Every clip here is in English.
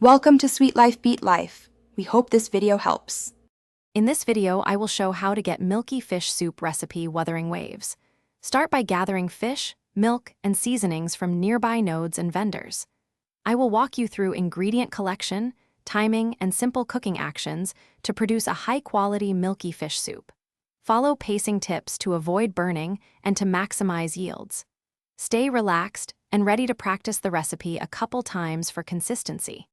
Welcome to Sweet Life Beat Life. We hope this video helps. In this video, I will show how to get milky fish soup recipe Wuthering Waves. Start by gathering fish, milk, and seasonings from nearby nodes and vendors. I will walk you through ingredient collection, timing, and simple cooking actions to produce a high-quality milky fish soup. Follow pacing tips to avoid burning and to maximize yields. Stay relaxed and ready to practice the recipe a couple times for consistency.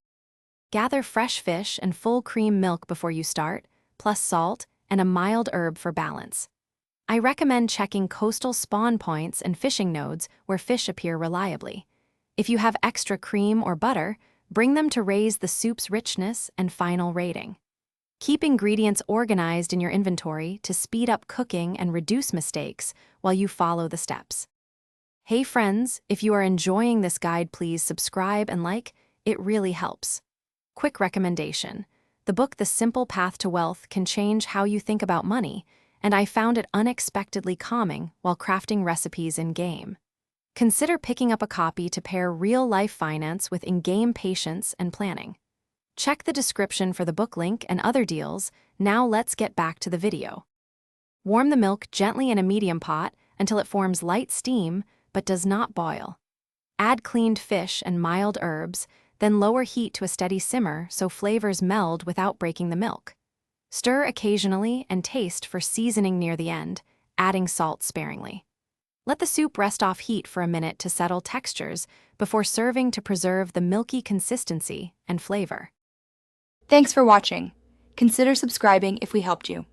Gather fresh fish and full cream milk before you start, plus salt and a mild herb for balance. I recommend checking coastal spawn points and fishing nodes where fish appear reliably. If you have extra cream or butter, bring them to raise the soup's richness and final rating. Keep ingredients organized in your inventory to speed up cooking and reduce mistakes while you follow the steps. Hey friends, if you are enjoying this guide, please subscribe and like. It really helps. Quick recommendation. The book The Simple Path to Wealth can change how you think about money, and I found it unexpectedly calming while crafting recipes in-game. Consider picking up a copy to pair real-life finance with in-game patience and planning. Check the description for the book link and other deals. Now let's get back to the video. Warm the milk gently in a medium pot until it forms light steam but does not boil. Add cleaned fish and mild herbs, then lower heat to a steady simmer so flavors meld without breaking the milk. Stir occasionally and taste for seasoning near the end, adding salt sparingly. Let the soup rest off heat for a minute to settle textures before serving to preserve the milky consistency and flavor. Thanks for watching. Consider subscribing if we helped you.